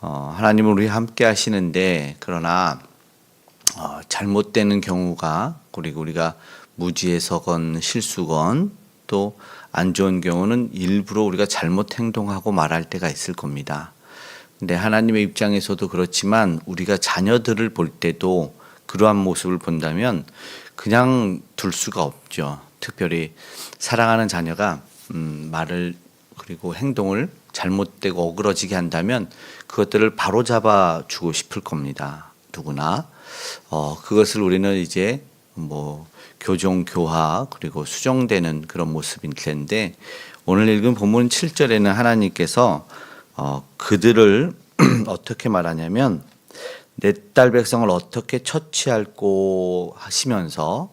하나님은 우리 함께 하시는데 그러나 잘못되는 경우가 그리고 우리가 무지해서건 실수건 또 안 좋은 경우는 일부러 우리가 잘못 행동하고 말할 때가 있을 겁니다. 근데 하나님의 입장에서도 그렇지만 우리가 자녀들을 볼 때도 그러한 모습을 본다면 그냥 둘 수가 없죠. 특별히 사랑하는 자녀가 말을 그리고 행동을 잘못되고 어그러지게 한다면 그것들을 바로잡아 주고 싶을 겁니다. 누구나. 그것을 우리는 이제 교종, 교화 그리고 수정되는 그런 모습일 텐데 오늘 읽은 본문 7절에는 하나님께서 그들을 어떻게 말하냐면 내 딸 백성을 어떻게 처치할꼬 하시면서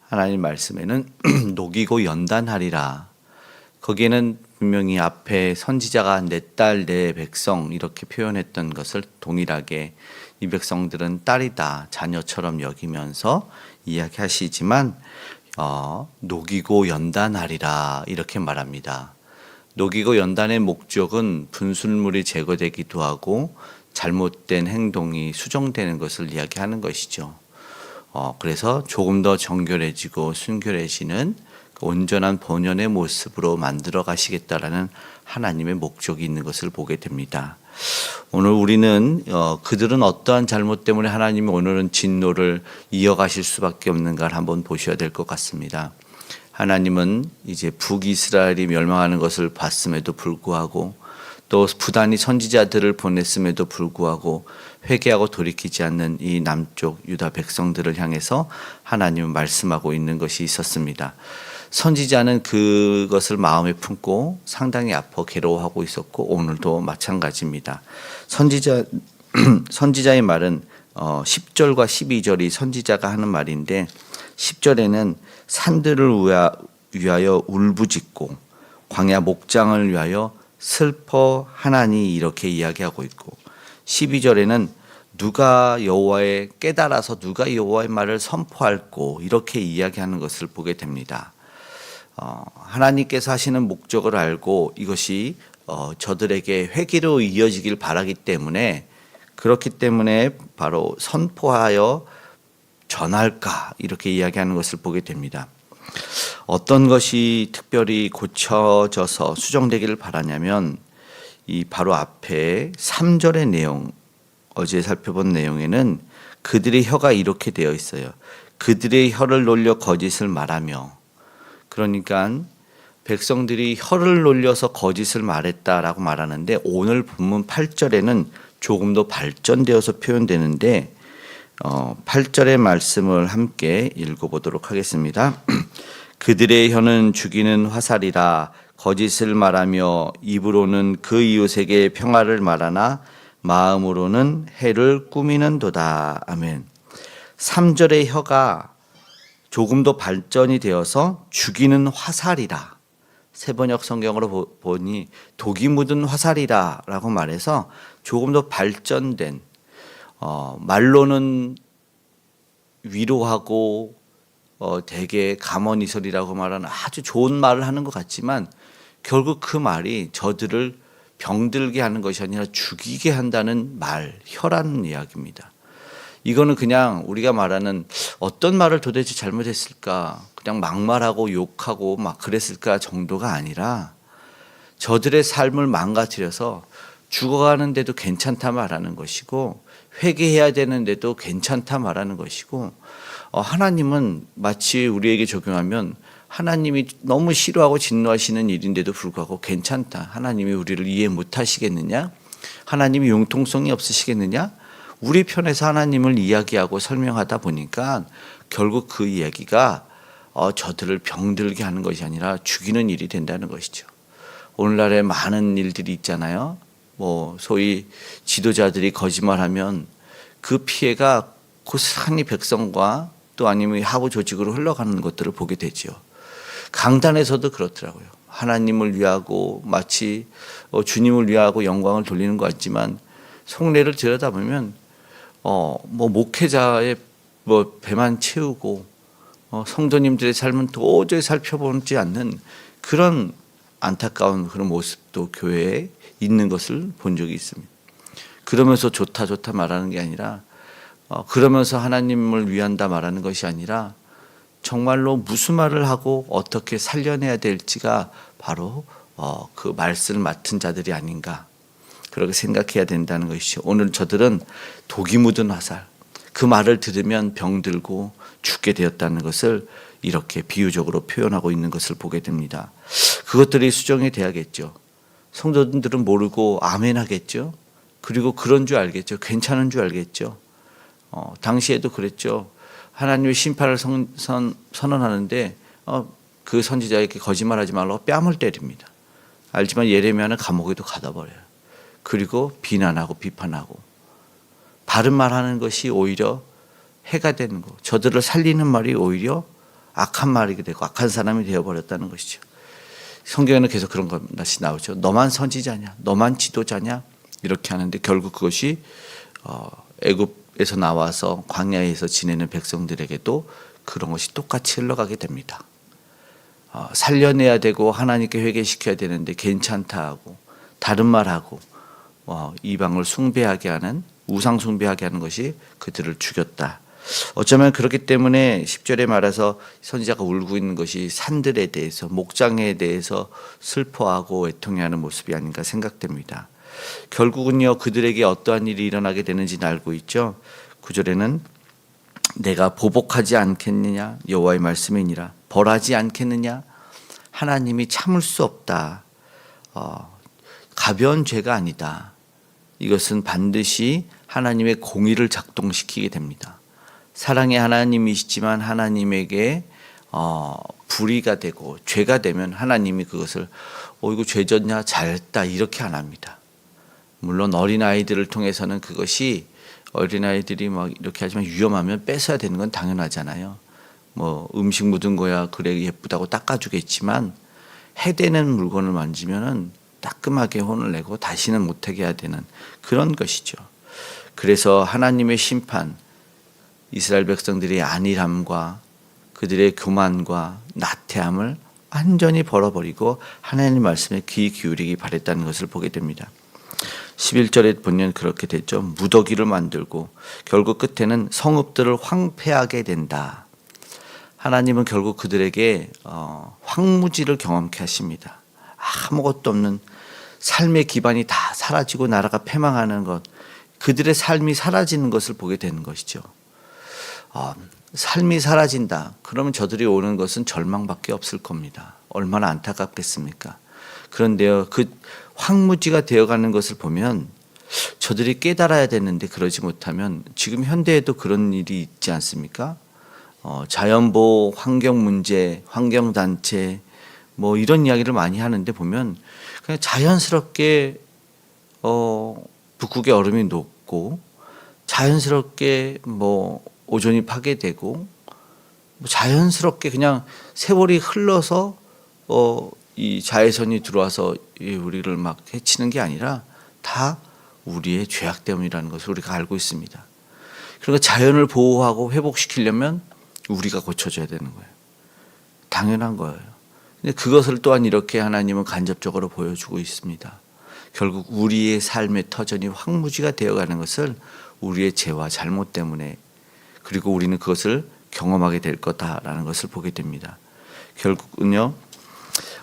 하나님 말씀에는 녹이고 연단하리라. 거기에는 분명히 앞에 선지자가 내 딸, 내 백성 이렇게 표현했던 것을 동일하게 이 백성들은 딸이다, 자녀처럼 여기면서 이야기하시지만 녹이고 연단하리라 이렇게 말합니다. 녹이고 연단의 목적은 분술물이 제거되기도 하고 잘못된 행동이 수정되는 것을 이야기하는 것이죠. 그래서 조금 더 정결해지고 순결해지는 온전한 본연의 모습으로 만들어 가시겠다라는 하나님의 목적이 있는 것을 보게 됩니다. 오늘 우리는 그들은 어떠한 잘못 때문에 하나님이 오늘은 진노를 이어가실 수밖에 없는가를 한번 보셔야 될 것 같습니다. 하나님은 이제 북이스라엘이 멸망하는 것을 봤음에도 불구하고 또 부단히 선지자들을 보냈음에도 불구하고 회개하고 돌이키지 않는 이 남쪽 유다 백성들을 향해서 하나님은 말씀하고 있는 것이 있었습니다. 선지자는 그것을 마음에 품고 상당히 아파 괴로워하고 있었고 오늘도 마찬가지입니다. 선지자의 말은 10절과 12절이 선지자가 하는 말인데 10절에는 산들을 위하여 울부짖고 광야 목장을 위하여 슬퍼하나니 이렇게 이야기하고 있고 12절에는 누가 여호와의 깨달아서 누가 여호와의 말을 선포할꼬 이렇게 이야기하는 것을 보게 됩니다. 하나님께서 하시는 목적을 알고 이것이 저들에게 회개로 이어지길 바라기 때문에 그렇기 때문에 바로 선포하여 전할까 이렇게 이야기하는 것을 보게 됩니다. 어떤 것이 특별히 고쳐져서 수정되기를 바라냐면 이 바로 앞에 3절의 내용 어제 살펴본 내용에는 그들의 혀가 이렇게 되어 있어요. 그들의 혀를 놀려 거짓을 말하며 그러니까 백성들이 혀를 놀려서 거짓을 말했다라고 말하는데 오늘 본문 8절에는 조금 더 발전되어서 표현되는데 8절의 말씀을 함께 읽어보도록 하겠습니다. 그들의 혀는 죽이는 화살이라 거짓을 말하며 입으로는 그 이웃에게 평화를 말하나 마음으로는 해를 꾸미는도다. 아멘. 3절의 혀가 조금 더 발전이 되어서 죽이는 화살이라. 세번역 성경으로 보니 독이 묻은 화살이라 라고 말해서 조금 더 발전된 말로는 위로하고 되게 감언이설이라고 말하는 아주 좋은 말을 하는 것 같지만 결국 그 말이 저들을 병들게 하는 것이 아니라 죽이게 한다는 말, 혀라는 이야기입니다. 이거는 그냥 우리가 말하는 어떤 말을 도대체 잘못했을까 그냥 막말하고 욕하고 막 그랬을까 정도가 아니라 저들의 삶을 망가뜨려서 죽어가는데도 괜찮다 말하는 것이고 회개해야 되는데도 괜찮다 말하는 것이고 하나님은 마치 우리에게 적용하면 하나님이 너무 싫어하고 진노하시는 일인데도 불구하고 괜찮다. 하나님이 우리를 이해 못하시겠느냐? 하나님이 융통성이 없으시겠느냐? 우리 편에서 하나님을 이야기하고 설명하다 보니까 결국 그 이야기가 저들을 병들게 하는 것이 아니라 죽이는 일이 된다는 것이죠. 오늘날에 많은 일들이 있잖아요. 소위 지도자들이 거짓말하면 그 피해가 고스란히 백성과 또 아니면 하부 조직으로 흘러가는 것들을 보게 되죠. 강단에서도 그렇더라고요. 하나님을 위하고 마치 주님을 위하고 영광을 돌리는 것 같지만 속내를 들여다보면 목회자의 배만 채우고 성도님들의 삶은 도저히 살펴보지 않는 그런 안타까운 그런 모습도 교회에 있는 것을 본 적이 있습니다. 그러면서 좋다 좋다 말하는 게 아니라 그러면서 하나님을 위한다 말하는 것이 아니라 정말로 무슨 말을 하고 어떻게 살려내야 될지가 바로 그 말씀을 맡은 자들이 아닌가 그렇게 생각해야 된다는 것이죠. 오늘 저들은 독이 묻은 화살 그 말을 들으면 병들고 죽게 되었다는 것을 이렇게 비유적으로 표현하고 있는 것을 보게 됩니다. 그것들이 수정이 돼야겠죠. 성도들은 모르고 아멘 하겠죠. 그리고 그런 줄 알겠죠. 괜찮은 줄 알겠죠. 당시에도 그랬죠. 하나님의 심판을 선언하는데 그 선지자에게 거짓말하지 말라고 뺨을 때립니다. 알지만 예레미야는 감옥에도 가다 버려요. 그리고 비난하고 비판하고 바른 말하는 것이 오히려 해가 되는 거. 저들을 살리는 말이 오히려 악한 말이 되고 악한 사람이 되어버렸다는 것이죠. 성경에는 계속 그런 것이 나오죠. 너만 선지자냐? 너만 지도자냐? 이렇게 하는데 결국 그것이 애굽에서 나와서 광야에서 지내는 백성들에게도 그런 것이 똑같이 흘러가게 됩니다. 살려내야 되고 하나님께 회개시켜야 되는데 괜찮다 하고 다른 말하고 이방을 숭배하게 하는 우상 숭배하게 하는 것이 그들을 죽였다. 어쩌면 그렇기 때문에 10절에 말해서 선지자가 울고 있는 것이 산들에 대해서 목장에 대해서 슬퍼하고 애통해하는 모습이 아닌가 생각됩니다. 결국은요 그들에게 어떠한 일이 일어나게 되는지는 알고 있죠. 9절에는 내가 보복하지 않겠느냐 여호와의 말씀이니라 벌하지 않겠느냐 하나님이 참을 수 없다. 가벼운 죄가 아니다. 이것은 반드시 하나님의 공의를 작동시키게 됩니다. 사랑의 하나님이시지만 하나님에게 불의가 되고 죄가 되면 하나님이 그것을 이거 죄졌냐 잘했다 이렇게 안 합니다. 물론 어린아이들을 통해서는 그것이 어린아이들이 막 이렇게 하지만 위험하면 뺏어야 되는 건 당연하잖아요. 뭐 음식 묻은 거야 그래 예쁘다고 닦아주겠지만 해대는 물건을 만지면은 따끔하게 혼을 내고 다시는 못하게 해야 되는 그런 것이죠. 그래서 하나님의 심판 이스라엘 백성들의 안일함과 그들의 교만과 나태함을 완전히 벌어버리고 하나님의 말씀에 귀 기울이기 바랬다는 것을 보게 됩니다. 11절에 보면 그렇게 됐죠. 무더기를 만들고 결국 끝에는 성읍들을 황폐하게 된다. 하나님은 결국 그들에게 황무지를 경험케 하십니다. 아무것도 없는 삶의 기반이 다 사라지고 나라가 패망하는 것 그들의 삶이 사라지는 것을 보게 되는 것이죠. 삶이 사라진다. 그러면 저들이 오는 것은 절망밖에 없을 겁니다. 얼마나 안타깝겠습니까? 그런데요, 그 황무지가 되어가는 것을 보면 저들이 깨달아야 되는데 그러지 못하면 지금 현대에도 그런 일이 있지 않습니까? 자연보호, 환경 문제, 환경단체 뭐 이런 이야기를 많이 하는데 보면 그냥 자연스럽게 북극의 얼음이 녹고 자연스럽게 뭐 오존이 파괴되고 자연스럽게 그냥 세월이 흘러서 이 자외선이 들어와서 우리를 막 해치는 게 아니라 다 우리의 죄악 때문이라는 것을 우리가 알고 있습니다. 그러니까 자연을 보호하고 회복시키려면 우리가 고쳐줘야 되는 거예요. 당연한 거예요. 근데 그것을 또한 이렇게 하나님은 간접적으로 보여주고 있습니다. 결국 우리의 삶의 터전이 황무지가 되어가는 것을 우리의 죄와 잘못 때문에 그리고 우리는 그것을 경험하게 될 거다라는 것을 보게 됩니다. 결국은요.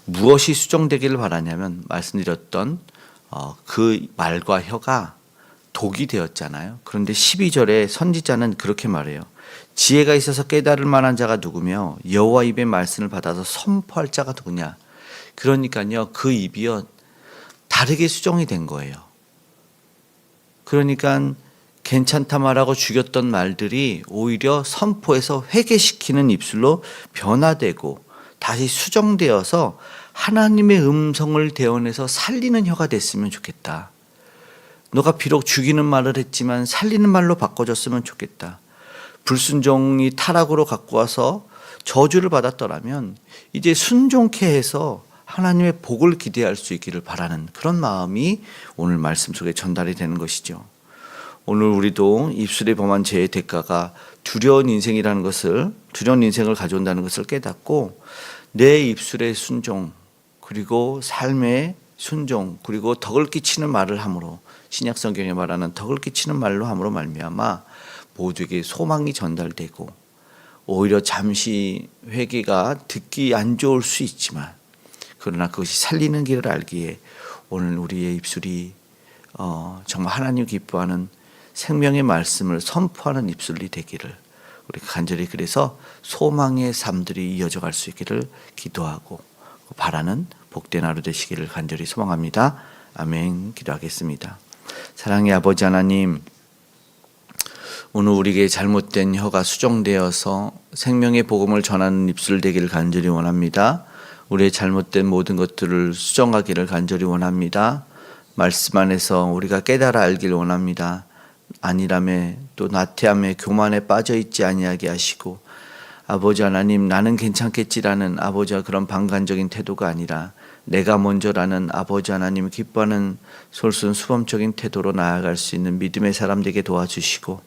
무엇이 수정되기를 바라냐면 말씀드렸던 그 말과 혀가 독이 되었잖아요. 그런데 12절에 선지자는 그렇게 말해요. 지혜가 있어서 깨달을 만한 자가 누구며 여호와 입의 말씀을 받아서 선포할 자가 누구냐. 그러니까요. 그 입이요. 다르게 수정이 된 거예요. 그러니까 괜찮다 말하고 죽였던 말들이 오히려 선포해서 회개시키는 입술로 변화되고 다시 수정되어서 하나님의 음성을 대언해서 살리는 혀가 됐으면 좋겠다. 너가 비록 죽이는 말을 했지만 살리는 말로 바꿔줬으면 좋겠다. 불순종이 타락으로 갖고 와서 저주를 받았더라면 이제 순종케 해서 하나님의 복을 기대할 수 있기를 바라는 그런 마음이 오늘 말씀 속에 전달이 되는 것이죠. 오늘 우리도 입술에 범한 죄의 대가가 두려운 인생이라는 것을, 두려운 인생을 가져온다는 것을 깨닫고 내 입술의 순종 그리고 삶의 순종 그리고 덕을 끼치는 말을 함으로 신약 성경에 말하는 덕을 끼치는 말로 함으로 말미암아 모두에게 소망이 전달되고 오히려 잠시 회개가 듣기 안 좋을 수 있지만 그러나 그것이 살리는 길을 알기에 오늘 우리의 입술이 정말 하나님 기뻐하는 생명의 말씀을 선포하는 입술이 되기를 우리 간절히 그래서 소망의 삶들이 이어져 갈 수 있기를 기도하고 바라는 복된 하루 되시기를 간절히 소망합니다. 아멘. 기도하겠습니다. 사랑의 아버지 하나님, 오늘 우리에게 잘못된 혀가 수정되어서 생명의 복음을 전하는 입술 되기를 간절히 원합니다. 우리의 잘못된 모든 것들을 수정하기를 간절히 원합니다. 말씀 안에서 우리가 깨달아 알기를 원합니다. 아니라매 또 나태함에 교만에 빠져 있지 아니하게 하시고 아버지 하나님, 나는 괜찮겠지라는 아버지와 그런 방관적인 태도가 아니라 내가 먼저라는 아버지 하나님 기뻐하는 솔선수범적인 태도로 나아갈 수 있는 믿음의 사람 되게 도와주시고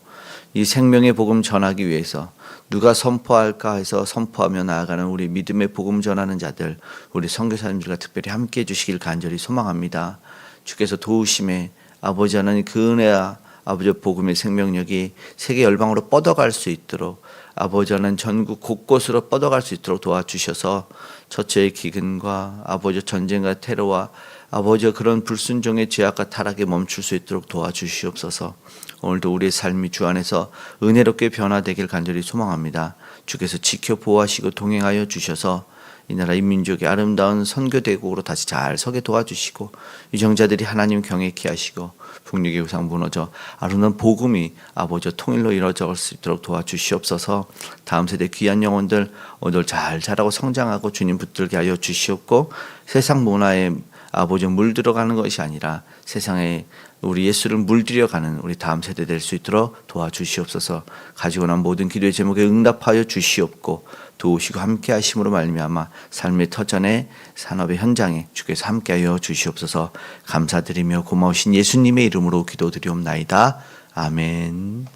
이 생명의 복음 전하기 위해서 누가 선포할까 해서 선포하며 나아가는 우리 믿음의 복음 전하는 자들, 우리 선교사님들과 특별히 함께해 주시길 간절히 소망합니다. 주께서 도우심에 아버지 하나님 그 은혜와 아버지 복음의 생명력이 세계 열방으로 뻗어갈 수 있도록 아버지 하나님 전국 곳곳으로 뻗어갈 수 있도록 도와주셔서 처처의 기근과 아버지 전쟁과 테러와 아버지와 그런 불순종의 죄악과 타락에 멈출 수 있도록 도와주시옵소서. 오늘도 우리의 삶이 주 안에서 은혜롭게 변화되길 간절히 소망합니다. 주께서 지켜 보호하시고 동행하여 주셔서 이 나라 이 민족의 아름다운 선교대국으로 다시 잘 서게 도와주시고 유정자들이 하나님 경외케 하시고 북녘의 우상 무너져 아름다운 복음이 아버지 통일로 이루어질 수 있도록 도와주시옵소서. 다음 세대 귀한 영혼들 오늘 잘 자라고 성장하고 주님 붙들게 하여 주시옵고 세상 문화에 아버지 물들어가는 것이 아니라 세상에 우리 예수를 물들여가는 우리 다음 세대 될 수 있도록 도와주시옵소서. 가지고 난 모든 기도의 제목에 응답하여 주시옵고 도우시고 함께 하심으로 말미암아 삶의 터전에 산업의 현장에 주께서 함께하여 주시옵소서. 감사드리며 고마우신 예수님의 이름으로 기도드리옵나이다. 아멘.